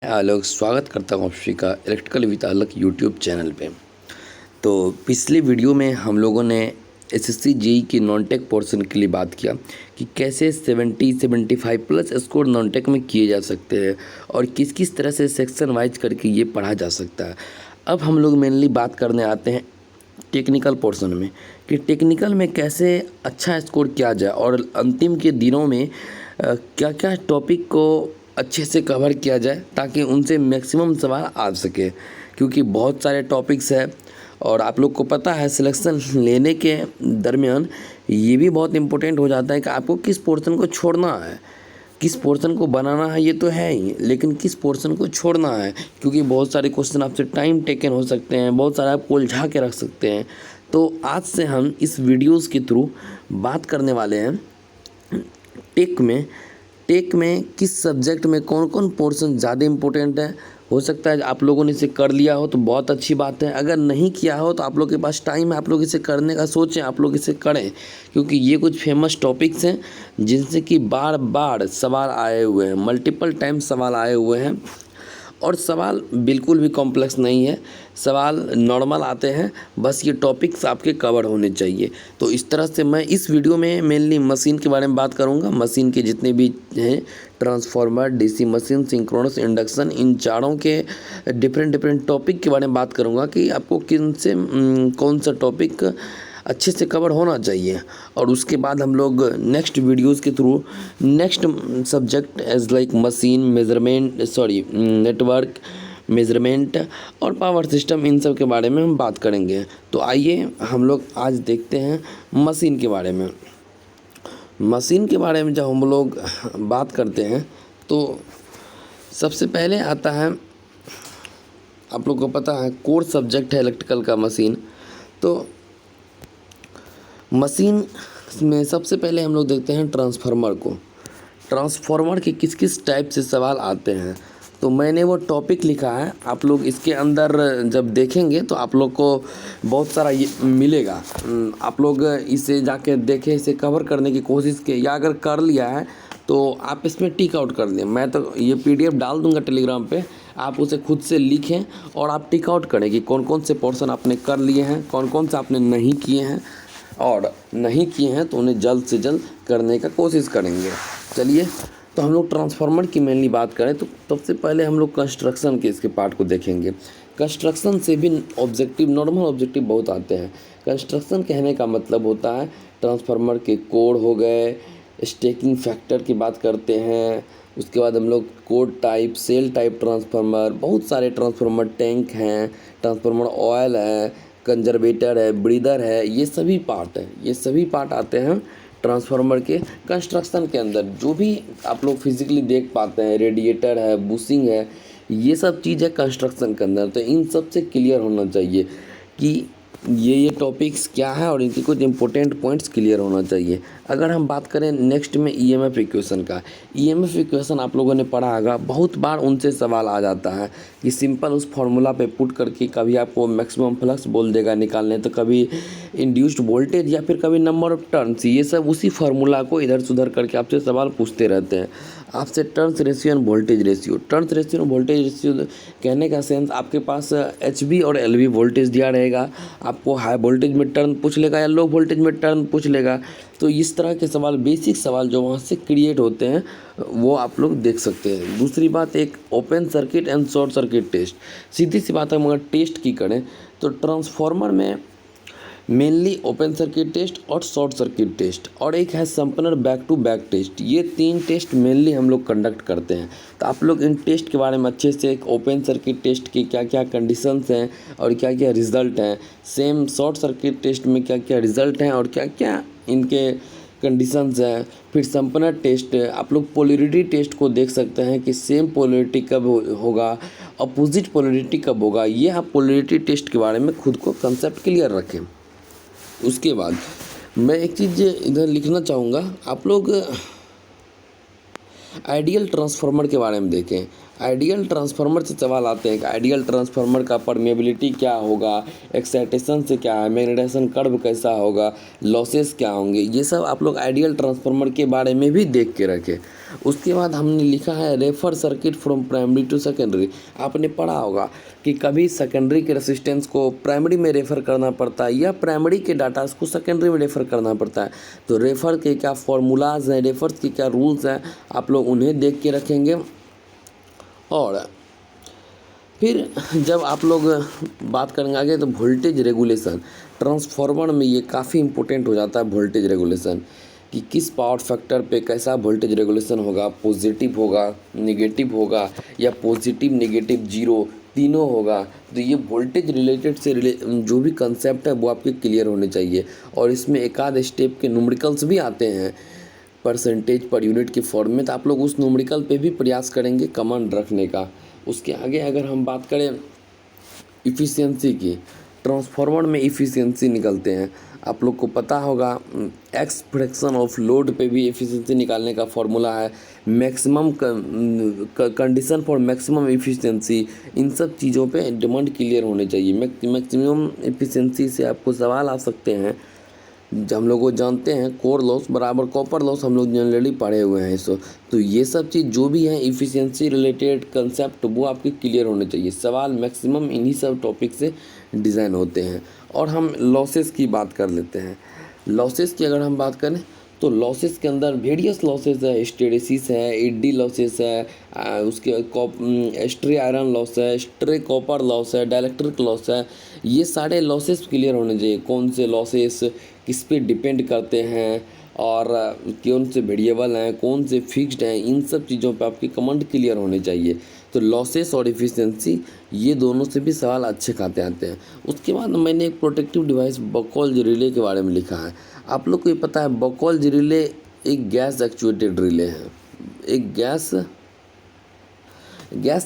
आलोक स्वागत करता हूँ आप सभी का electrical with Alok YouTube channel पे। तो पिछले वीडियो में हम लोगों ने एसएससी जेई की नॉन टेक पोर्शन के लिए बात किया कि कैसे 75 प्लस स्कोर नॉन टेक में किए जा सकते हैं और किस किस तरह से सेक्शन वाइज करके ये पढ़ा जा सकता है। अब हम लोग मेनली बात करने आते हैं टेक्निकल पोर्शन में कि टेक्निकल में कैसे अच्छा स्कोर किया जाए और अंतिम के दिनों में क्या क्या टॉपिक को अच्छे से कवर किया जाए ताकि उनसे मैक्सिमम सवाल आ सके, क्योंकि बहुत सारे टॉपिक्स हैं और आप लोग को पता है सिलेक्शन लेने के दरमियान ये भी बहुत इम्पोर्टेंट हो जाता है कि आपको किस पोर्शन को छोड़ना है, किस पोर्शन को बनाना है ये तो है ही, लेकिन किस पोर्शन को छोड़ना है, क्योंकि बहुत सारे क्वेश्चन आपसे टाइम टेकन हो सकते हैं, बहुत सारे आप उलझा के रख सकते हैं। तो आज से हम इस वीडियोस के थ्रू बात करने वाले हैं टेक में किस सब्जेक्ट में कौन कौन पोर्शन ज़्यादा इम्पोर्टेंट है। हो सकता है आप लोगों ने इसे कर लिया हो तो बहुत अच्छी बात है, अगर नहीं किया हो तो आप लोग के पास टाइम है, आप लोग इसे करने का सोचें, आप लोग इसे करें, क्योंकि ये कुछ फेमस टॉपिक्स हैं जिनसे कि बार बार सवाल आए हुए हैं, मल्टीपल टाइम सवाल आए हुए हैं। और सवाल बिल्कुल भी कॉम्प्लेक्स नहीं है, सवाल नॉर्मल आते हैं, बस ये टॉपिक्स आपके कवर होने चाहिए। तो इस तरह से मैं इस वीडियो में मेनली मशीन के बारे में बात करूंगा, मशीन के जितने भी हैं, transformer, DC machine, synchronous, induction, इन चारों के डिफरेंट टॉपिक के बारे में बात करूंगा कि आपको किन से कौन सा टॉपिक अच्छे से कवर होना चाहिए। और उसके बाद हम लोग नेक्स्ट वीडियोस के through next subject as like machine, network, measurement और पावर सिस्टम, इन सब के बारे में हम बात करेंगे। तो आइए हम लोग आज देखते हैं मशीन के बारे में। मशीन के बारे में जब हम लोग बात करते हैं तो सबसे पहले आता है, आप लोग को पता है कोर सब्जेक्ट है इलेक्ट्रिकल का मशीन। तो मशीन में सबसे पहले हम लोग देखते हैं ट्रांसफार्मर को। ट्रांसफार्मर के किस किस टाइप से सवाल आते हैं, तो मैंने वो टॉपिक लिखा है, आप लोग इसके अंदर जब देखेंगे तो आप लोग को बहुत सारा ये मिलेगा। आप लोग इसे जाके देखें, इसे कवर करने की कोशिश किए, या अगर कर लिया है तो आप इसमें टिक आउट कर दें। मैं तो ये पीडीएफ डाल दूंगा टेलीग्राम पे, आप उसे खुद से लिखें और आप टिक आउट करें कि कौन कौन से पोर्शन आपने कर लिए हैं, कौन कौन से आपने नहीं किए हैं, और नहीं किए हैं तो उन्हें जल्द से जल्द करने का कोशिश करेंगे। चलिए, तो हम लोग ट्रांसफार्मर की मेनली बात करें तो सबसे पहले हम लोग कंस्ट्रक्शन के इसके पार्ट को देखेंगे। कंस्ट्रक्शन से भी ऑब्जेक्टिव, नॉर्मल ऑब्जेक्टिव बहुत आते हैं। कंस्ट्रक्शन कहने का मतलब होता है ट्रांसफार्मर के कोड हो गए, स्टेकिंग फैक्टर की बात करते हैं, उसके बाद हम लोग core type, shell type transformer, बहुत सारे ट्रांसफार्मर, टैंक हैं, ट्रांसफार्मर ऑयल है, कंजर्वेटर है, ब्रीदर है, ये सभी पार्ट है, ये सभी पार्ट आते हैं ट्रांसफार्मर के कंस्ट्रक्शन के अंदर। जो भी आप लोग फिजिकली देख पाते हैं, रेडिएटर है, बुशिंग है, ये सब चीज़ है कंस्ट्रक्शन के अंदर। तो इन सब से क्लियर होना चाहिए कि ये टॉपिक्स क्या है और इनके कुछ इंपॉर्टेंट पॉइंट्स क्लियर होना चाहिए। अगर हम बात करें नेक्स्ट में ईएमएफ इक्वेशन का, ईएमएफ इक्वेशन आप लोगों ने पढ़ा होगा, बहुत बार उनसे सवाल आ जाता है कि सिंपल उस फार्मूला पे पुट करके कभी आपको मैक्सिमम फ्लक्स बोल देगा निकालने, तो कभी इंड्यूस्ड वोल्टेज या फिर कभी नंबर ऑफ टर्न्स, ये सब उसी फार्मूला को इधर से उधर करके आपसे सवाल पूछते रहते हैं। आपसे turns ratio end voltage ratio, turns ratio और वोल्टेज रेशियो कहने का सेंस, आपके पास एचवी और एलवी वोल्टेज दिया रहेगा, आपको हाई वोल्टेज में टर्न पूछ लेगा या लो वोल्टेज में टर्न पूछ लेगा। तो इस तरह के सवाल, बेसिक सवाल जो वहाँ से क्रिएट होते हैं वो आप लोग देख सकते हैं। दूसरी बात, एक open circuit and short circuit test, सीधी सी बात है, मगर टेस्ट की करें तो ट्रांसफार्मर में मेनली ओपन सर्किट टेस्ट और शॉर्ट सर्किट टेस्ट, और एक है Sumpner back to back test, ये 3 टेस्ट मेनली हम लोग कंडक्ट करते हैं। तो आप लोग इन टेस्ट के बारे में अच्छे से, एक ओपन सर्किट टेस्ट की क्या क्या कंडीशंस हैं और क्या क्या रिजल्ट हैं, सेम शॉर्ट सर्किट टेस्ट में क्या क्या रिजल्ट हैं और क्या क्या इनके कंडीशंस हैं। फिर संपनर टेस्ट, आप लोग पोलरिटी टेस्ट को देख सकते हैं कि सेम पोलरिटी कब होगा, अपोजिट पोलरिटी कब होगा। ये आप पोलरिटी टेस्ट के बारे में खुद को कंसेप्ट क्लियर रखें। उसके बाद मैं एक चीज़ इधर लिखना चाहूँगा, आप लोग आइडियल ट्रांसफार्मर के बारे में देखें। आइडियल ट्रांसफार्मर से सवाल आते हैं कि आइडियल ट्रांसफार्मर का परमेबिलिटी क्या होगा, एक्साइटेशन से क्या है, मैग्नेटाइजेशन कर्व कैसा होगा, लॉसेस क्या होंगे, ये सब आप लोग आइडियल ट्रांसफार्मर के बारे में भी देख के रखें। उसके बाद हमने लिखा है refer circuit from primary to secondary. आपने पढ़ा होगा कि कभी सेकेंडरी के रेसिस्टेंस को प्राइमरी में रेफ़र करना पड़ता है या प्राइमरी के डाटा को सेकेंडरी में रेफ़र करना पड़ता है। तो रेफ़र के क्या फॉर्मूलाज हैं, रेफर के क्या रूल्स हैं, आप लोग उन्हें देख के रखेंगे। और फिर जब आप लोग बात करेंगे आगे तो वोल्टेज रेगुलेशन ट्रांसफार्मर में ये काफ़ी इंपॉर्टेंट हो जाता है। वोल्टेज रेगुलेशन कि किस पावर फैक्टर पे कैसा वोल्टेज रेगुलेशन होगा, पॉजिटिव होगा, नेगेटिव होगा या पॉजिटिव नेगेटिव जीरो तीनों होगा। तो ये वोल्टेज रिलेटेड से जो भी कंसेप्ट है वो आपके क्लियर होने चाहिए। और इसमें एक आध स्टेप के न्यूमेरिकल्स भी आते हैं परसेंटेज पर यूनिट के फॉर्म में, तो आप लोग उस न्यूमेरिकल पे भी प्रयास करेंगे कमांड रखने का। उसके आगे अगर हम बात करें इफ़िशियंसी की, ट्रांसफार्मर में इफ़िशियंसी निकलते हैं। आप लोग को पता होगा एक्स फ्रैक्शन ऑफ लोड पे भी एफिशिएंसी निकालने का फॉर्मूला है, maximum condition for maximum efficiency. इन सब चीज़ों पे डिमांड क्लियर होने चाहिए। मैक्सिमम एफिशिएंसी से आपको सवाल आ सकते हैं। जब हम लोग वो जानते हैं कोर लॉस बराबर कॉपर लॉस, हम लोग जनरली पढ़े हुए हैं इसको। तो ये सब चीज़ जो भी है इफ़िशियंसी रिलेटेड कंसेप्ट वो आपके क्लियर होने चाहिए। सवाल मैक्सिमम इन्हीं सब टॉपिक से डिज़ाइन होते हैं। और हम लॉसेस की बात कर लेते हैं। लॉसेस की अगर हम बात करें तो लॉसेस के अंदर वेरियस लॉसेस है, हिस्टेरेसिस है, एडी लॉसेस है, उसके स्ट्रे आयरन लॉस है, स्ट्रे कॉपर लॉस है, डाइलेक्ट्रिक लॉस है। ये सारे लॉसेस क्लियर होने चाहिए। कौन से लॉसेस किस पे डिपेंड करते हैं और कौन से वेरिएबल हैं, कौन से फिक्स्ड हैं, इन सब चीज़ों पे आपकी कमांड क्लियर होने चाहिए। तो लॉसेस और इफ़िशियंसी ये दोनों से भी सवाल अच्छे खाते आते हैं। उसके बाद मैंने एक प्रोटेक्टिव डिवाइस बकौल रिले के बारे में लिखा है। आप लोग को ये पता है बकौल रिले एक गैस एक्चुएटेड रिले है, एक गैस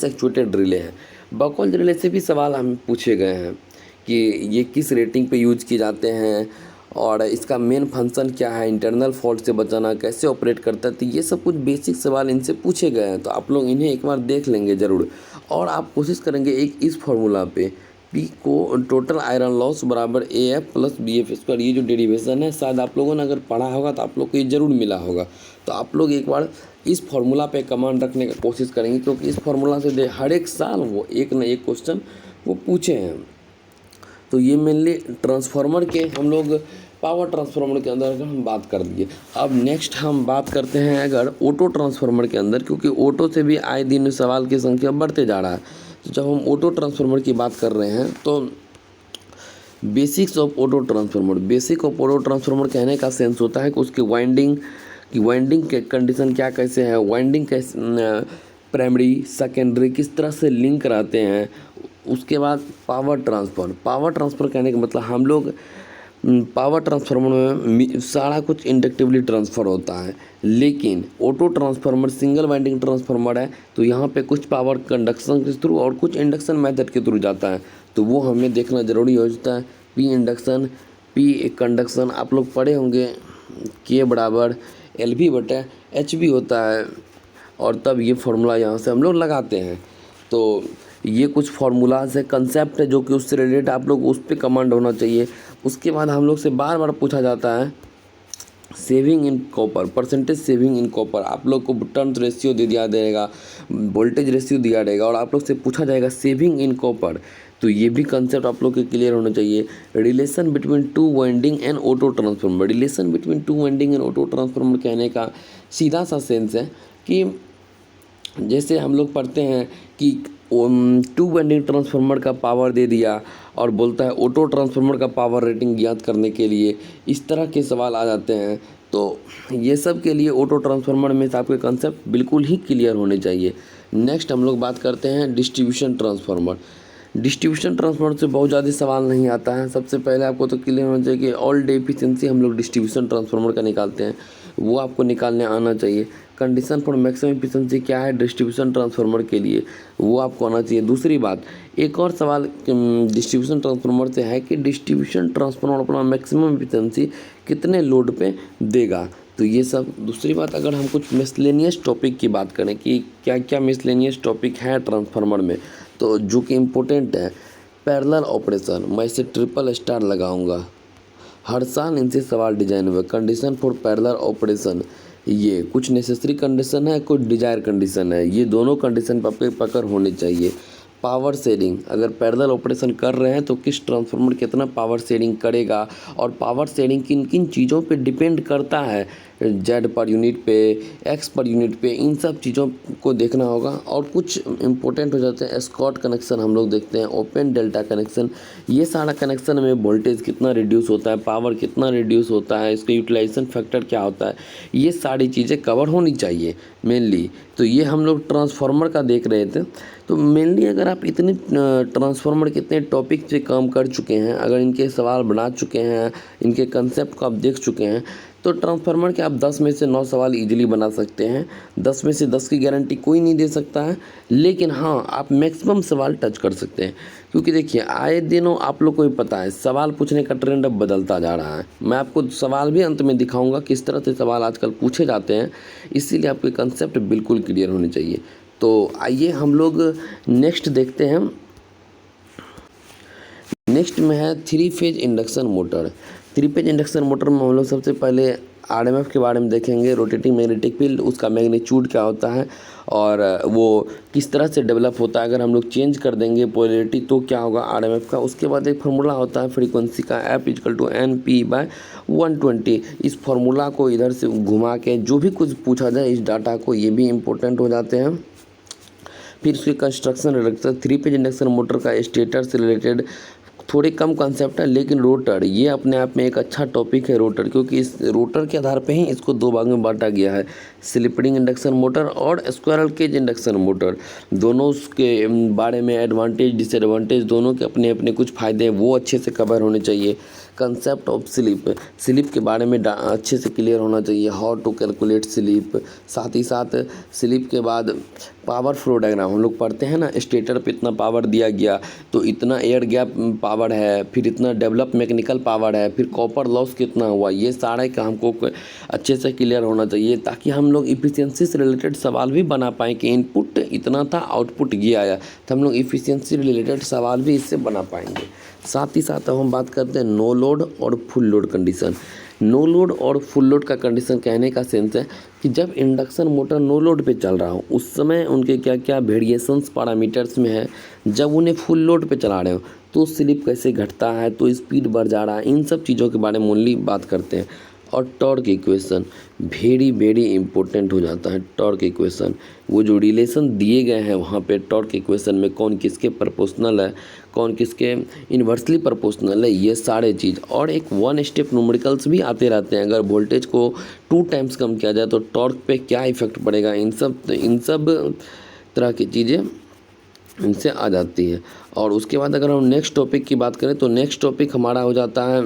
एक्चुएटेड रिले है। बकौल रिले से भी सवाल हमें पूछे गए हैं कि ये किस रेटिंग पे यूज किए जाते हैं और इसका मेन फंक्शन क्या है, इंटरनल फॉल्ट से बचाना, कैसे ऑपरेट करता है। तो ये सब कुछ बेसिक सवाल इनसे पूछे गए हैं। तो आप लोग इन्हें एक बार देख लेंगे ज़रूर। और आप कोशिश करेंगे एक इस फॉर्मूला पे पी को टोटल आयरन लॉस बराबर A F plus B F square, ये जो डेरिवेशन है शायद आप लोगों ने अगर पढ़ा होगा तो आप लोग को ये ज़रूर मिला होगा। तो आप लोग एक बार इस फार्मूला पे कमांड रखने की कोशिश करेंगे, क्योंकि इस फार्मूला से हर एक साल वो एक न एक क्वेश्चन वो पूछे हैं। तो ये मेनली ट्रांसफार्मर के हम लोग पावर ट्रांसफार्मर के अंदर अगर हम बात कर दिए। अब नेक्स्ट हम बात करते हैं अगर ऑटो ट्रांसफार्मर के अंदर, क्योंकि ऑटो से भी आए दिन सवाल की संख्या बढ़ते जा रहा है। तो जब हम ऑटो ट्रांसफार्मर की बात कर रहे हैं तो basics of auto transformer, basic of auto transformer कहने का सेंस होता है कि उसकी वाइंडिंग के कंडीशन क्या कैसे है, वाइंडिंग कैसे प्राइमरी सेकेंडरी किस तरह से लिंक रहते हैं। उसके बाद पावर ट्रांसफ़र कहने का मतलब हम लोग पावर ट्रांसफार्मर में सारा कुछ इंडक्टिवली ट्रांसफ़र होता है, लेकिन auto transformer single winding transformer है। तो यहाँ पे कुछ पावर कंडक्शन के थ्रू और कुछ इंडक्शन मेथड के थ्रू जाता है। तो वो हमें देखना ज़रूरी हो जाता है। पी इंडक्शन पी कंडक्शन आप लोग पढ़े होंगे, के बराबर एल बी बटा एच बी होता है। और तब ये फार्मूला यहाँ से हम लोग लगाते हैं। तो ये कुछ फार्मूलाज है, कंसेप्ट है जो कि उससे रिलेटेड आप लोग उस पर कमांड होना चाहिए। उसके बाद हम लोग से बार बार पूछा जाता है saving in copper, percentage saving in copper. आप लोग को टर्न्स रेशियो दे दिया जाएगा, वोल्टेज रेशियो दिया जाएगा और आप लोग से पूछा जाएगा सेविंग इन कॉपर। तो ये भी कंसेप्ट आप लोग के क्लियर होना चाहिए। Relation between two winding and auto transformer, relation between two winding and auto transformer कहने का सीधा सा सेंस है कि जैसे हम लोग पढ़ते हैं कि टू वाइंडिंग ट्रांसफार्मर का पावर दे दिया और बोलता है ऑटो ट्रांसफार्मर का पावर रेटिंग ज्ञात करने के लिए, इस तरह के सवाल आ जाते हैं। तो ये सब के लिए ऑटो ट्रांसफार्मर में आपके कंसेप्ट बिल्कुल ही क्लियर होने चाहिए। नेक्स्ट हम लोग बात करते हैं डिस्ट्रीब्यूशन ट्रांसफार्मर। डिस्ट्रीब्यूशन ट्रांसफार्मर से बहुत ज़्यादा सवाल नहीं आता है। सबसे पहले आपको तो क्लियर होना चाहिए कि ऑल डे एफिशिएंसी हम लोग डिस्ट्रीब्यूशन ट्रांसफार्मर का निकालते हैं, वो आपको निकालने आना चाहिए। कंडीशन फॉर मैक्सिमम एफिशिएंसी क्या है डिस्ट्रीब्यूशन ट्रांसफार्मर के लिए, वो आपको आना चाहिए। दूसरी बात, एक और सवाल डिस्ट्रीब्यूशन ट्रांसफार्मर से है कि डिस्ट्रीब्यूशन ट्रांसफार्मर अपना मैक्सिमम एफिशिएंसी कितने लोड पे देगा। तो ये सब। दूसरी बात, अगर हम कुछ मिसलेनियस टॉपिक की बात करें कि क्या क्या मिसलेनियस टॉपिक है ट्रांसफार्मर में, तो जो कि इम्पोर्टेंट है पैरेलल ऑपरेशन, मैं इसे ट्रिपल स्टार लगाऊंगा। हर साल इनसे सवाल डिजाइन हुए। कंडीशन फॉर पैरेलल ऑपरेशन, ये कुछ नेसेसरी कंडीशन है, कुछ डिजायर कंडीशन है, ये दोनों कंडीशन पर पकड़ होनी चाहिए। पावर शेयरिंग, अगर पैरेलल ऑपरेशन कर रहे हैं तो किस ट्रांसफार्मर कितना पावर शेयरिंग करेगा, और पावर शेयरिंग किन किन चीज़ों पे डिपेंड करता है, जेड पर यूनिट पे, एक्स पर यूनिट पे, इन सब चीज़ों को देखना होगा। और कुछ इम्पोर्टेंट हो जाते हैं स्कॉट कनेक्शन, हम लोग देखते हैं ओपन डेल्टा कनेक्शन, ये सारा कनेक्शन में वोल्टेज कितना रिड्यूस होता है, पावर कितना रिड्यूस होता है, इसका यूटिलाइजेशन फैक्टर क्या होता है, ये सारी चीज़ें कवर होनी चाहिए मेनली। तो ये हम लोग ट्रांसफार्मर का देख रहे थे। तो मेनली अगर आप इतने ट्रांसफार्मर के इतने टॉपिक पे काम कर चुके हैं, अगर इनके सवाल बना चुके हैं, इनके कंसेप्ट को आप देख चुके हैं, तो ट्रांसफार्मर के आप 10 में से 9 सवाल इजीली बना सकते हैं। 10 में से 10 की गारंटी कोई नहीं दे सकता है, लेकिन हाँ आप मैक्सिमम सवाल टच कर सकते हैं। क्योंकि देखिए आए दिनों आप लोग को भी पता है सवाल पूछने का ट्रेंड अब बदलता जा रहा है। मैं आपको सवाल भी अंत में दिखाऊंगा किस तरह से सवाल आजकल पूछे जाते हैं, इसीलिए आपके कंसेप्ट बिल्कुल क्लियर होने चाहिए। तो आइए हम लोग नेक्स्ट देखते हैं। नेक्स्ट में है 3 phase induction motor. 3 phase induction motor में हम लोग सबसे पहले आरएमएफ के बारे में देखेंगे, रोटेटिंग मैग्नेटिक फील्ड, उसका मैग्नीट्यूड क्या होता है और वो किस तरह से डेवलप होता है। अगर हम लोग चेंज कर देंगे पोलैरिटी तो क्या होगा आरएमएफ का। उसके बाद एक फार्मूला होता है फ्रीक्वेंसी का, F=NP/120। इस फार्मूला को इधर से घुमा के जो भी कुछ पूछा जाए इस डाटा को, ये भी इम्पोर्टेंट हो जाते हैं। फिर उसके construction related 3 phase induction motor का स्टेटर से रिलेटेड थोड़े कम कंसेप्ट है, लेकिन रोटर ये अपने आप में एक अच्छा टॉपिक है रोटर, क्योंकि इस रोटर के आधार पे ही इसको 2 भाग में बांटा गया है, स्लिप रिंग इंडक्शन मोटर और स्क्वायरल केज इंडक्शन मोटर। दोनों उसके बारे में एडवांटेज डिसएडवांटेज दोनों के अपने अपने कुछ फ़ायदे हैं, वो अच्छे से कवर होने चाहिए। कंसेप्ट ऑफ स्लिप के बारे में अच्छे से क्लियर होना चाहिए, हाउ टू कैलकुलेट स्लिप। साथ ही साथ स्लिप के बाद पावर फ्लो डायग्राम हम लोग पढ़ते हैं ना, स्टेटर पे इतना पावर दिया गया तो इतना एयर गैप पावर है, फिर इतना डेवलप मैकेनिकल पावर है, फिर कॉपर लॉस कितना हुआ, ये सारे का हमको अच्छे से क्लियर होना चाहिए, ताकि हम लोग इफ़िशियंसी से रिलेटेड सवाल भी बना पाएँ कि इनपुट इतना था आउटपुट ये आया, तो हम लोग इफ़िशियंसी रिलेटेड सवाल भी इससे बना पाएंगे। साथ ही साथ अब हम बात करते हैं नो लोड और full load condition. No load और फुल लोड का कंडीशन कहने का सेंस है कि जब इंडक्शन मोटर नो लोड पे चल रहा हो उस समय उनके क्या क्या वेरिएशंस पैरामीटर्स में है, जब उन्हें फुल लोड पे चला रहे हो तो स्लिप कैसे घटता है, तो स्पीड बढ़ जा रहा है, इन सब चीज़ों के बारे में ओनली बात करते हैं। और टॉर्क इक्वेशन वेरी इंपॉर्टेंट हो जाता है। टॉर्क इक्वेशन वो जो रिलेशन दिए गए हैं वहाँ पे टॉर्क इक्वेशन में कौन किसके प्रोपोर्शनल है, कौन किसके इन्वर्सली प्रोपोर्शनल है, ये सारे चीज़। और एक 1 स्टेप न्यूमेरिकल्स भी आते रहते हैं, अगर वोल्टेज को 2 टाइम्स कम किया जाए तो टॉर्क पे क्या इफेक्ट पड़ेगा, इन सब तरह की चीज़ें इनसे आ जाती है। और उसके बाद अगर हम नेक्स्ट टॉपिक की बात करें तो नेक्स्ट टॉपिक हमारा हो जाता है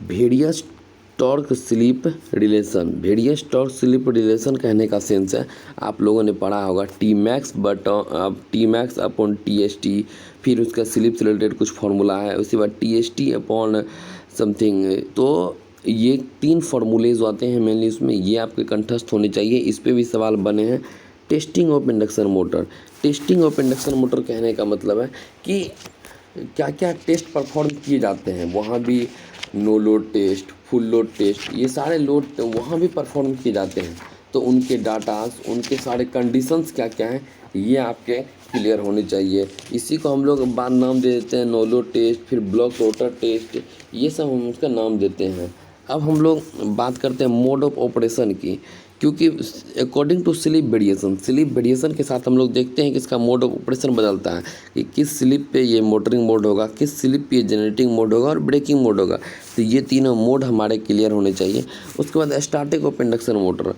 various torque slip relation. Various torque slip relation कहने का सेंस है, आप लोगों ने पढ़ा होगा Tmax अपॉन TST, फिर उसका स्लिप से रिलेटेड कुछ फार्मूला है, उसके बाद TST अपॉन समथिंग। तो ये 3 फार्मूलेज आते हैं मेनली उसमें, ये आपके कंठस्थ होने चाहिए, इस पे भी सवाल बने हैं। Testing of induction motor. Testing of induction motor कहने का मतलब है कि क्या क्या टेस्ट परफॉर्म किए जाते हैं, वहाँ भी no load test, full load test, ये सारे लोड वहाँ भी परफॉर्म किए जाते हैं, तो उनके डाटास, उनके सारे कंडीशंस क्या क्या हैं ये आपके क्लियर होने चाहिए। इसी को हम लोग बाद नाम दे देते हैं नो लोड टेस्ट, फिर ब्लॉक रोटर टेस्ट, ये सब हम उसका नाम देते हैं। अब हम लोग बात करते हैं मोड ऑफ ऑपरेशन की, क्योंकि अकॉर्डिंग टू स्लिप वेरिएशन के साथ हम लोग देखते हैं कि इसका मोड ऑफ ऑपरेशन बदलता है, कि किस स्लिप पे ये मोटरिंग मोड होगा, किस स्लिप पे ये जनरेटिंग मोड होगा और ब्रेकिंग मोड होगा। तो ये तीनों मोड हमारे क्लियर होने चाहिए। उसके बाद starting of induction motor.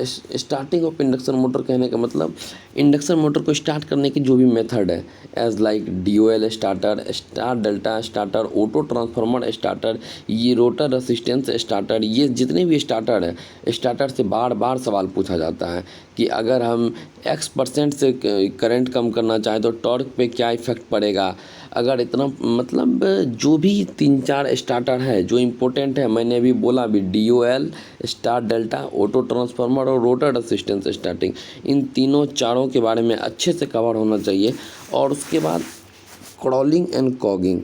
Starting of induction motor कहने का मतलब इंडक्शन मोटर को स्टार्ट करने की जो भी मेथड है, as like DOL starter, star delta starter, auto transformer starter, ये रोटर रेसिस्टेंस स्टार्टर, ये जितने भी स्टार्टर हैं, स्टार्टर से बार बार सवाल पूछा जाता है कि अगर हम X% से करंट कम करना चाहें तो टॉर्क पे क्या इफेक्ट पड़ेगा। अगर इतना मतलब जो भी 3-4 स्टार्टर है जो इम्पोर्टेंट है, मैंने अभी बोला भी DOL, star delta, auto transformer और रोटर रेसिस्टेंस स्टार्टिंग, इन तीनों चारों के बारे में अच्छे से कवर होना चाहिए। और उसके बाद crawling and cogging,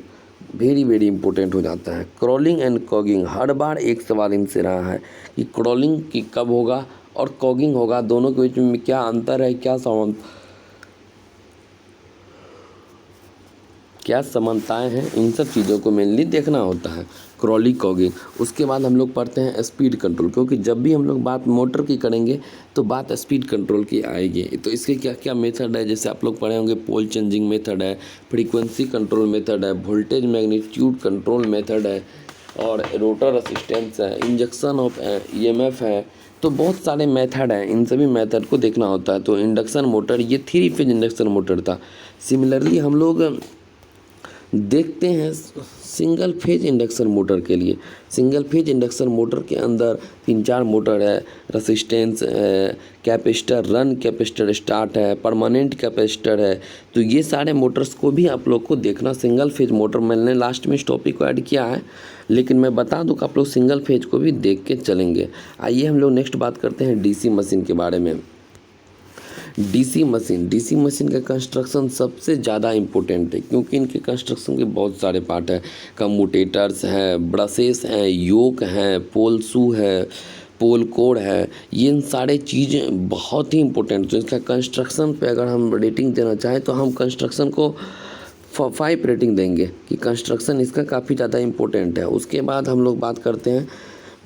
very very important हो जाता है। क्रॉलिंग एंड कॉगिंग, हर बार एक सवाल इनसे रहा है कि क्रॉलिंग की कब होगा और कॉगिंग होगा, दोनों के बीच में क्या अंतर है, क्या समानताएं हैं, इन सब चीज़ों को मेनली देखना होता है। क्रॉलिंग कॉगिंग, उसके बाद हम लोग पढ़ते हैं स्पीड कंट्रोल, क्योंकि जब भी हम लोग बात मोटर की करेंगे तो बात स्पीड कंट्रोल की आएगी। तो इसके क्या क्या मेथड है, जैसे आप लोग पढ़े होंगे पोल चेंजिंग मेथड है, फ्रीक्वेंसी कंट्रोल मेथड है, वोल्टेज मैग्नीट्यूड कंट्रोल मेथड है, और रोटर असिस्टेंस है, इंजेक्शन ऑफ ईएमएफ है। तो बहुत सारे मेथड हैं, इन सभी मेथड को देखना होता है। तो इंडक्शन मोटर, ये 3 फेज इंडक्शन मोटर था। सिमिलरली हम लोग देखते हैं सिंगल फेज इंडक्शन मोटर के लिए। सिंगल फेज इंडक्शन मोटर के अंदर 3-4 मोटर है, रेसिस्टेंस है, कैपेसिटर, रन कैपेसिटर स्टार्ट है, परमानेंट कैपेसिटर है। तो ये सारे मोटर्स को भी आप लोग को देखना। सिंगल फेज मोटर मैंने लास्ट में इस टॉपिक को ऐड किया है, लेकिन मैं बता दूं कि आप लोग सिंगल फेज को भी देख के चलेंगे। आइए हम लोग नेक्स्ट बात करते हैं डीसी मशीन के बारे में। डीसी मशीन का कंस्ट्रक्शन सबसे ज़्यादा इम्पोर्टेंट है, क्योंकि इनके कंस्ट्रक्शन के बहुत सारे पार्ट हैं। कम्यूटेटर्स हैं, ब्रशेस हैं, योक हैं, पोल शू है, पोल कोड है, ये इन सारे चीज़ें बहुत ही इंपॉर्टेंट। तो इसका कंस्ट्रक्शन पे अगर हम रेटिंग देना चाहें तो हम कंस्ट्रक्शन को 5 रेटिंग देंगे कि कंस्ट्रक्शन इसका काफ़ी ज़्यादा इम्पोर्टेंट है। उसके बाद हम लोग बात करते हैं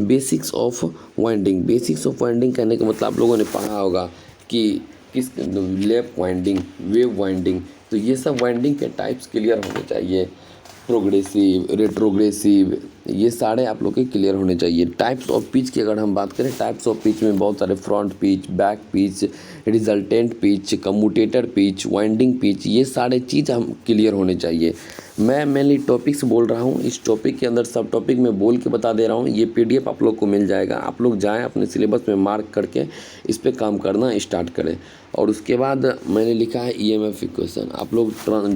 basics of winding. Basics of winding कहने का मतलब आप लोगों ने पढ़ा होगा कि किस लैप वाइंडिंग, वेव वाइंडिंग, तो ये सब वाइंडिंग के टाइप्स क्लियर होने चाहिए। प्रोग्रेसिव, रेट्रोग्रेसिव, ये सारे आप लोग के क्लियर होने चाहिए। टाइप्स ऑफ पिच की अगर हम बात करें, टाइप्स ऑफ पिच में बहुत सारे front pitch, back pitch, resultant pitch, commutator pitch, winding pitch, ये सारे चीज़ हम क्लियर होने चाहिए। मैं मेनली टॉपिक्स बोल रहा हूँ, इस टॉपिक के अंदर सब टॉपिक मैं बोल के बता दे रहा हूँ। ये पीडीएफ आप लोग को मिल जाएगा, आप लोग जाएँ अपने सिलेबस में मार्क करके इस पर काम करना स्टार्ट करें। और उसके बाद मैंने लिखा है ईएमएफ इक्वेशन। आप लोग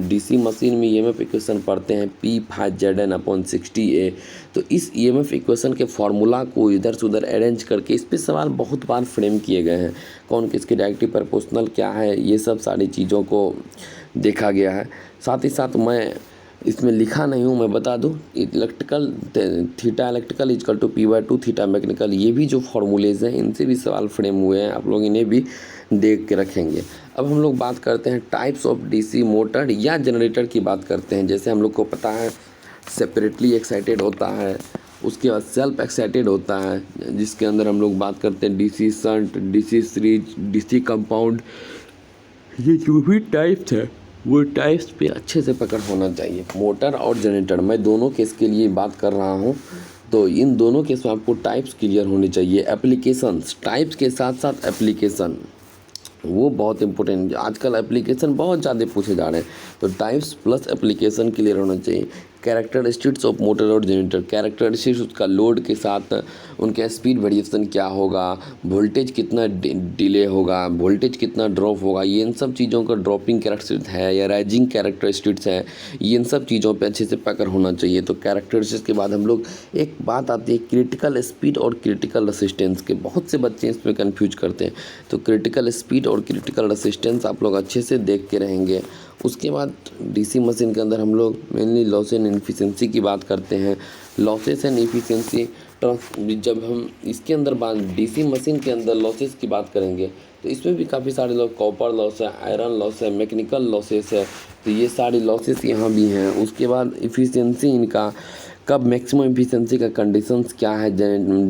डीसी मशीन में ईएमएफ इक्वेशन पढ़ते हैं P5Zn/60A। तो इस ईएमएफ इक्वेशन के फार्मूला को इधर से उधर अरेंज करके इस पे सवाल बहुत बार फ्रेम किए गए हैं। कौन किसके डायरेक्टिव प्रोपोर्शनल क्या है, ये सब सारी चीज़ों को देखा गया है। साथ ही साथ मैं इसमें लिखा नहीं हूँ, मैं बता दूँ, electrical theta electrical equal to P/2 theta mechanical, ये भी जो फार्मूलेज हैं इनसे भी सवाल फ्रेम हुए हैं, आप लोग इन्हें भी देख के रखेंगे। अब हम लोग बात करते हैं टाइप्स ऑफ डीसी मोटर या जनरेटर की बात करते हैं। जैसे हम लोग को पता है सेपरेटली एक्साइटेड होता है, उसके बाद सेल्फ एक्साइटेड होता है, जिसके अंदर हम लोग बात करते हैं DC shunt, DC series, DC compound. ये जो भी टाइप्स है वो टाइप्स पे अच्छे से पकड़ होना चाहिए। मोटर और जनरेटर, मैं दोनों केस के लिए बात कर रहा हूँ, तो इन दोनों केस में आपको टाइप्स क्लियर होनी चाहिए। एप्लीकेशंस, टाइप्स के साथ साथ एप्लीकेशन, वो बहुत इंपॉर्टेंट। आजकल एप्लीकेशन बहुत ज़्यादा पूछे जा रहे हैं, तो टाइप्स प्लस एप्लीकेशन क्लियर होना चाहिए। कैरेक्टरिस्टिक्स ऑफ मोटर और जनरेटर, कैरेक्टरिस्टिक्स उसका लोड के साथ उनका स्पीड वेरिएशन क्या होगा, वोल्टेज कितना डिले होगा, वोल्टेज कितना ड्रॉप होगा, ये इन सब चीज़ों का ड्रॉपिंग कैरेक्टरिस्टिक्स है या राइजिंग कैरेक्टरिस्टिक्स है, ये इन सब चीज़ों पे अच्छे से पकड़ होना चाहिए। तो कैरेक्टरिस्टिक्स के बाद हम लोग एक बात आती है क्रिटिकल स्पीड और क्रिटिकल रेसिस्टेंस के। बहुत से बच्चे इसमें कन्फ्यूज करते हैं, तो क्रिटिकल स्पीड और क्रिटिकल रेसिस्टेंस आप लोग अच्छे से देख के रहेंगे। उसके बाद डीसी मशीन के अंदर हम लोग मेनली लॉस एंड इनफिशिएंसी की बात करते हैं। लॉसेस एंड इफिशिएंसी, जब हम इसके अंदर बात डीसी मशीन के अंदर लॉसेस की बात करेंगे तो इसमें भी काफ़ी सारे लॉस, कॉपर लॉस है, आयरन लॉस है, मैकेनिकल लॉसेस है, तो ये सारी लॉसेस यहाँ भी हैं। उसके बाद इफिशिएंसी इनका कब मैक्सिमम इफिशिएंसी का कंडीशंस क्या है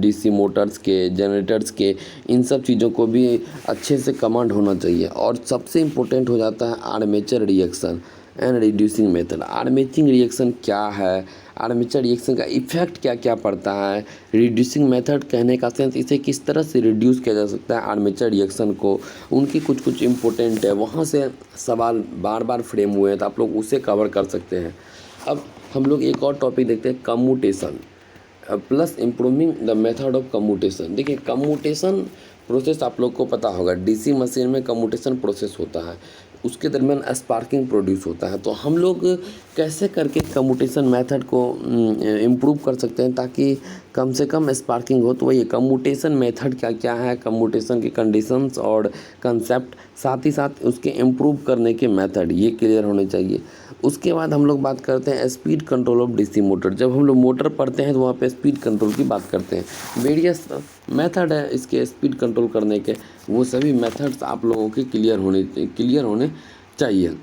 डीसी मोटर्स के, जनरेटर्स के, इन सब चीज़ों को भी अच्छे से कमांड होना चाहिए। और सबसे इम्पोर्टेंट हो जाता है armature reaction and reducing method. Armature reaction क्या है, आर्मेचर रिएक्शन का इफेक्ट क्या क्या पड़ता है, रिड्यूसिंग मेथड कहने का सेंस इसे किस तरह से रिड्यूस किया जा सकता है आर्मेचर रिएक्शन को, उनकी कुछ कुछ इम्पोर्टेंट है, वहाँ से सवाल बार बार फ्रेम हुए हैं, तो आप लोग उसे कवर कर सकते हैं। अब हम लोग एक और टॉपिक देखते हैं, commutation plus improving the method of commutation. देखिए कम्यूटेशन प्रोसेस आप लोग को पता होगा, डीसी मशीन में कम्यूटेशन प्रोसेस होता है, उसके दरमियान स्पार्किंग प्रोड्यूस होता है। तो हम लोग कैसे करके कम्यूटेशन मेथड को इम्प्रूव कर सकते हैं ताकि कम से कम स्पार्किंग हो, तो वही कम्यूटेशन मेथड क्या क्या है, कम्यूटेशन के कंडीशंस और कंसेप्ट, साथ ही साथ उसके इम्प्रूव करने के मेथड, ये क्लियर होने चाहिए। उसके बाद हम लोग बात करते हैं speed control of DC motor. जब हम लोग मोटर पढ़ते हैं तो वहाँ पे स्पीड कंट्रोल की बात करते हैं। वेरियस मेथड है इसके स्पीड कंट्रोल करने के, वो सभी मेथड्स आप लोगों के क्लियर होने चाहिए।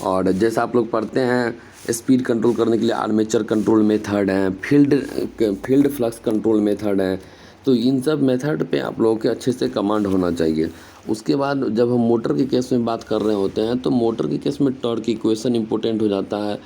और जैसा आप लोग पढ़ते हैं स्पीड कंट्रोल करने के लिए आर्मेचर कंट्रोल मेथड है, फील्ड फ्लक्स कंट्रोल मेथड है, तो इन सब मेथड पे आप लोगों के अच्छे से कमांड होना चाहिए। उसके बाद जब हम मोटर के केस में बात कर रहे होते हैं तो मोटर के केस में टॉर्क इक्वेशन इंपॉर्टेंट हो जाता है,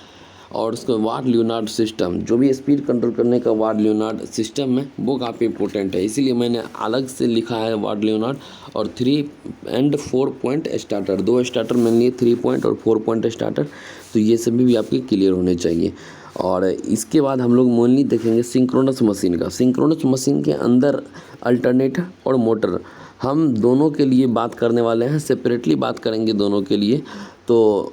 और उसका वाट लियोनार्ड सिस्टम, जो भी स्पीड कंट्रोल करने का वाट लियोनार्ड सिस्टम है वो काफ़ी इंपॉर्टेंट है, इसीलिए मैंने अलग से लिखा है वाट लियोनार्ड। और 3 एंड 4 पॉइंट स्टार्टर, 2 स्टार्टर मैंने लिए, 3 पॉइंट और 4 पॉइंट स्टार्टर, तो ये सभी भी आपके क्लियर होने चाहिए। और इसके बाद हम लोग मेनली देखेंगे सिंक्रोनस मशीन का। सिंक्रोनस मशीन के अंदर अल्टरनेटर और मोटर हम दोनों के लिए बात करने वाले हैं, सेपरेटली बात करेंगे दोनों के लिए। तो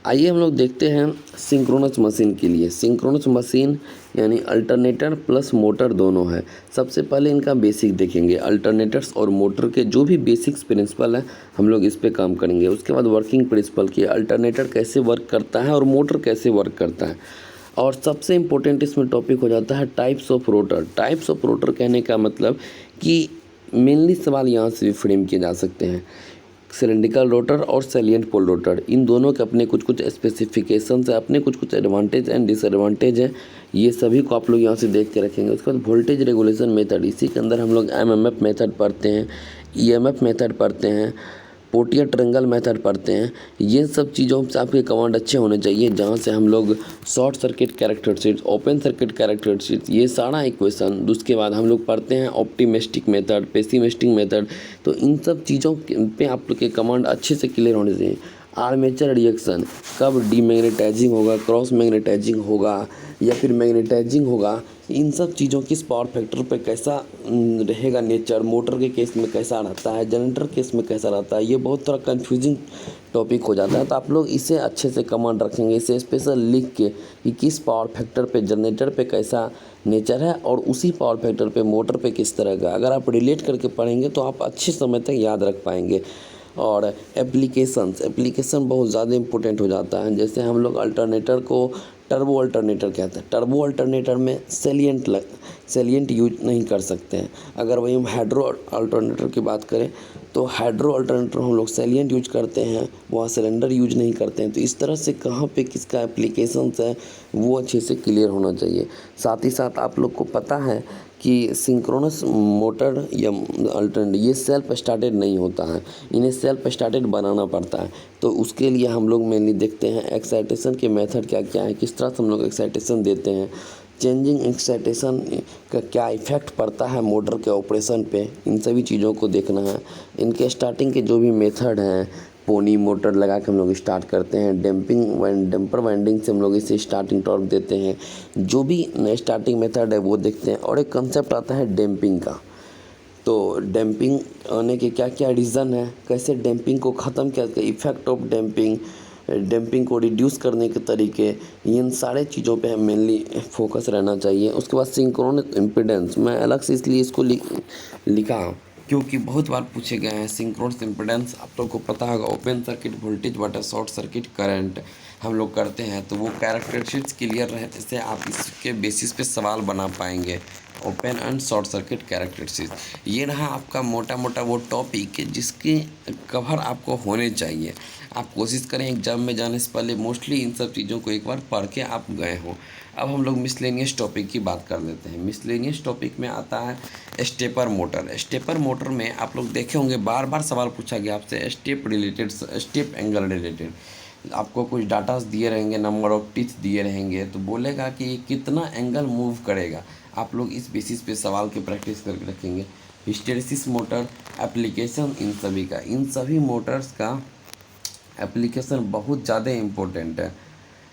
आइए हम लोग देखते हैं सिंक्रोनस मशीन के लिए। सिंक्रोनस मशीन यानी अल्टरनेटर प्लस मोटर दोनों है। सबसे पहले इनका बेसिक देखेंगे, अल्टरनेटर्स और मोटर के जो भी बेसिक्स प्रिंसिपल है हम लोग इस पे काम करेंगे। उसके बाद वर्किंग प्रिंसिपल की, अल्टरनेटर कैसे वर्क करता है और मोटर कैसे वर्क करता है। और सबसे इम्पोर्टेंट इसमें टॉपिक हो जाता है types of rotor. Types of rotor कहने का मतलब कि मेनली सवाल यहाँ से भी फ्रेम किए जा सकते हैं, सिलेंड्रिकल रोटर और सैलिएंट पोल रोटर, इन दोनों के अपने कुछ कुछ स्पेसिफिकेशंस है, अपने कुछ कुछ एडवांटेज एंड डिसएडवांटेज है, ये सभी को आप लोग यहाँ से देख के रखेंगे। उसके बाद वोल्टेज रेगुलेशन मेथड, इसी के अंदर हम लोग एमएमएफ मेथड पढ़ते हैं, ईएमएफ मेथड पढ़ते हैं, पोटियर ट्रेंगल मेथड पढ़ते हैं। ये सब चीज़ों से आपके कमांड अच्छे होने चाहिए, जहाँ से हम लोग short circuit characteristics, open circuit characteristics, ये सारा इक्वेशन। उसके बाद हम लोग पढ़ते हैं ऑप्टिमिस्टिक मेथड, पेसिमिस्टिक मेथड, तो इन सब चीज़ों पे आप लोग के कमांड अच्छे से क्लियर होने चाहिए। आर्मेचर रिएक्शन, कब डीमैग्नेटाइजिंग होगा, क्रॉस मैग्नेटाइजिंग होगा या फिर मैग्नेटाइजिंग होगा, इन सब चीज़ों की पावर फैक्टर पे कैसा रहेगा नेचर, मोटर के केस में कैसा रहता है, जनरेटर केस में कैसा रहता है, ये बहुत थोड़ा कंफ्यूजिंग टॉपिक हो जाता है। तो आप लोग इसे अच्छे से कमांड रखेंगे, इसे स्पेशल लिख के कि किस पावर फैक्टर पे जनरेटर पे कैसा नेचर है और उसी पावर फैक्टर पे मोटर पे किस तरह का, अगर आप रिलेट करके पढ़ेंगे तो आप अच्छे समय तक याद रख पाएंगे। और एप्लीकेशन बहुत ज़्यादा इम्पोर्टेंट हो जाता है। जैसे हम लोग अल्टरनेटर को टर्बो अल्टरनेटर कहते हैं, टर्बो अल्टरनेटर में सेलिएंट यूज नहीं कर सकते हैं। अगर वही हम हाइड्रो अल्टरनेटर की बात करें तो हाइड्रो अल्टरनेटर हम लोग सेलिएंट यूज करते हैं, वहाँ सिलेंडर यूज नहीं करते हैं। तो इस तरह से कहाँ पे किसका एप्लीकेशंस है वो अच्छे से क्लियर होना चाहिए। साथ ही साथ आप लोग को पता है कि सिंक्रोनस मोटर या अल्टरनेटर ये सेल्फ स्टार्टेड नहीं होता है, इन्हें सेल्फ स्टार्टेड बनाना पड़ता है। तो उसके लिए हम लोग मेनली देखते हैं एक्साइटेशन के मेथड क्या क्या है, किस तरह से हम लोग एक्साइटेशन देते हैं, चेंजिंग एक्साइटेशन का क्या इफ़ेक्ट पड़ता है मोटर के ऑपरेशन पे, इन सभी चीज़ों को देखना है। इनके स्टार्टिंग के जो भी मेथड हैं, पोनी मोटर लगा के हम लोग स्टार्ट करते हैं, डैम्पर वाइंडिंग से हम लोग इसे स्टार्टिंग टॉर्क देते हैं, जो भी स्टार्टिंग मेथड है वो देखते हैं। और एक कंसेप्ट आता है डैम्पिंग का, तो डैम्पिंग आने के क्या क्या रीज़न है, कैसे डैम्पिंग को ख़त्म किया जाए, इफ़ेक्ट ऑफ डैम्पिंग को रिड्यूस करने के तरीके, इन सारे चीज़ों पे मेनली फोकस रहना चाहिए। उसके बाद सिंक्रोनस इम्पीडेंस, मैं अलग से इसलिए इसको लिखा क्योंकि बहुत बार पूछे गए हैं। सिंक्रोनस इम्पीडेंस आप लोग को पता होगा, ओपन सर्किट वोल्टेज बटा शॉर्ट सर्किट करंट हम लोग करते हैं, तो वो कैरेक्टरिस्टिक्स क्लियर रहने से आप इसके बेसिस पे सवाल बना पाएंगे। Open and short circuit characteristics, ये रहा आपका मोटा मोटा वो टॉपिक जिसके कवर आपको होने चाहिए। आप कोशिश करें एग्जाम में जाने से पहले मोस्टली इन सब चीज़ों को एक बार पढ़ के आप गए हो। अब हम लोग मिसलेनियस टॉपिक की बात कर लेते हैं। मिसलेनियस टॉपिक में आता है स्टेपर मोटर। स्टेपर मोटर में आप लोग देखे होंगे बार बार सवाल पूछा गया आपसे स्टेप एंगल रिलेटेड। आपको कुछ डाटास दिए रहेंगे, नंबर ऑफ टीथ दिए रहेंगे, तो बोलेगा कि ये कितना एंगल मूव करेगा। आप लोग इस बेसिस पे सवाल की प्रैक्टिस करके रखेंगे। हिस्टेरिसिस मोटर एप्लीकेशन, इन सभी मोटर्स का एप्लीकेशन बहुत ज़्यादा इम्पोर्टेंट है।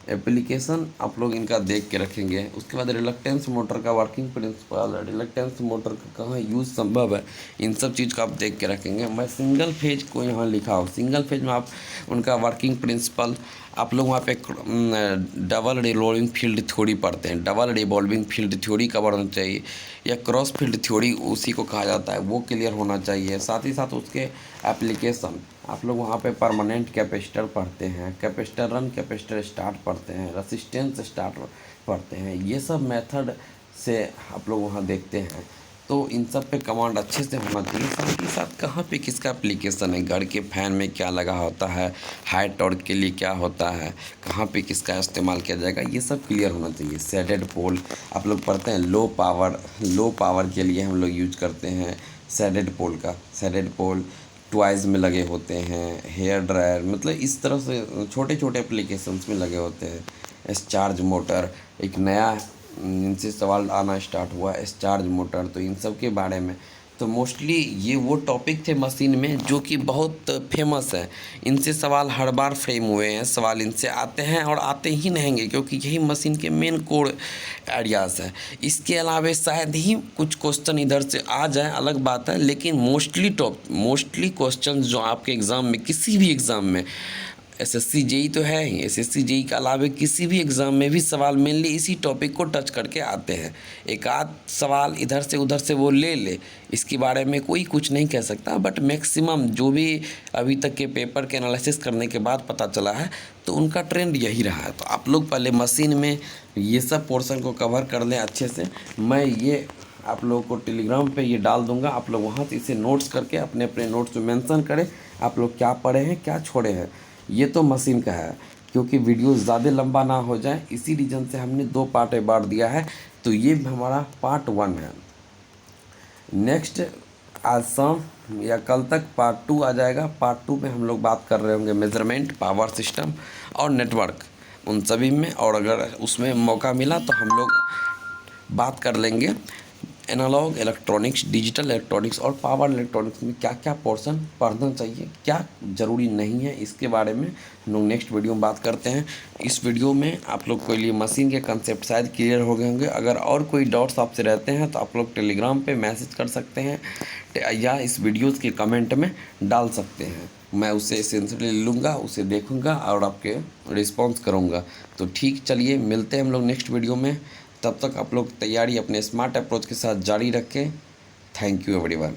एप्लीकेशन आप लोग इनका देख के रखेंगे। उसके बाद रिलक्टेंस मोटर का वर्किंग प्रिंसिपल, रिलक्टेंस मोटर का कहाँ यूज़ संभव है, इन सब चीज़ का आप देख के रखेंगे। मैं सिंगल फेज को यहाँ लिखा हूँ, सिंगल फेज में आप उनका वर्किंग प्रिंसिपल, आप लोग वहाँ पे डबल रिवॉल्विंग फील्ड थ्योरी पढ़ते हैं, double revolving field theory cover होना चाहिए, या क्रॉस फील्ड थ्योरी उसी को कहा जाता है, वो क्लियर होना चाहिए। साथ ही साथ उसके एप्लीकेशन, आप लोग वहाँ पे परमानेंट कैपेसिटर पढ़ते हैं, कैपेसिटर रन कैपेसिटर स्टार्ट पढ़ते हैं, रेसिस्टेंस स्टार्ट पढ़ते हैं, ये सब मेथड से आप लोग वहाँ देखते हैं। तो इन सब पे कमांड अच्छे से होना चाहिए। साथ ही साथ कहाँ पे किसका एप्लीकेशन है, घर के फैन में क्या लगा होता है, हाई टॉर्क के लिए क्या होता है, कहाँ पे किसका इस्तेमाल किया जाएगा, ये सब क्लियर होना चाहिए। शेडेड पोल आप लोग पढ़ते हैं, लो पावर के लिए हम लोग यूज करते हैं शेडेड पोल का। शेडेड पोल टॉयज़ में लगे होते हैं, हेयर ड्रायर, मतलब इस तरह से छोटे छोटे एप्लीकेशंस में लगे होते हैं। चार्ज मोटर, एक नया इनसे सवाल आना स्टार्ट हुआ, चार्ज मोटर, तो इन सब के बारे में तो मोस्टली ये वो टॉपिक थे मशीन में जो कि बहुत फेमस है। इनसे सवाल हर बार फ्रेम हुए हैं, सवाल इनसे आते हैं और आते ही रहेंगे, क्योंकि यही मशीन के मेन कोर एरियाज़ है। इसके अलावा शायद ही कुछ क्वेश्चन इधर से आ जाए, अलग बात है, लेकिन मोस्टली क्वेश्चन जो आपके एग्ज़ाम में, किसी भी एग्ज़ाम में, एसएससी जेई तो है ही, एसएससी जेई के अलावा किसी भी एग्ज़ाम में भी सवाल मेनली इसी टॉपिक को टच करके आते हैं। एक आध सवाल इधर से उधर से वो ले, इसके बारे में कोई कुछ नहीं कह सकता, बट मैक्सिमम जो भी अभी तक के पेपर के एनालिसिस करने के बाद पता चला है, तो उनका ट्रेंड यही रहा है। तो आप लोग पहले मशीन में ये सब पोर्शन को कवर कर लें अच्छे से। मैं ये आप लोगों को टेलीग्राम पे ये डाल दूंगा, आप लोग वहाँ से इसे नोट्स करके अपने अपने नोट्स में मेंशन करें, आप लोग क्या पढ़े हैं क्या छोड़े हैं। ये तो मशीन का है, क्योंकि वीडियो ज़्यादा लंबा ना हो जाए, इसी रीज़न से हमने 2 पार्ट में बांट दिया है। तो ये हमारा पार्ट 1 है। नेक्स्ट आज शाम या कल तक पार्ट 2 आ जाएगा। पार्ट 2 में हम लोग बात कर रहे होंगे मेजरमेंट, पावर सिस्टम और नेटवर्क, उन सभी में। और अगर उसमें मौका मिला तो हम लोग बात कर लेंगे एनालॉग इलेक्ट्रॉनिक्स, डिजिटल इलेक्ट्रॉनिक्स और पावर इलेक्ट्रॉनिक्स में क्या क्या पोर्शन पढ़ना चाहिए, क्या ज़रूरी नहीं है, इसके बारे में हम लोग नेक्स्ट वीडियो में बात करते हैं। इस वीडियो में आप लोग के लिए मशीन के कंसेप्ट शायद क्लियर हो गए होंगे। अगर और कोई डाउट्स आपसे रहते हैं तो आप लोग टेलीग्राम पे मैसेज कर सकते हैं या इस वीडियोज़ के कमेंट में डाल सकते हैं। मैं उसे सेंसिटिवली लूँगा, उसे देखूँगा और आपके रिस्पॉन्स करूँगा। तो ठीक, चलिए मिलते हैं हम लोग नेक्स्ट वीडियो में। तब तक आप लोग तैयारी अपने स्मार्ट अप्रोच के साथ जारी रखें। Thank you everyone.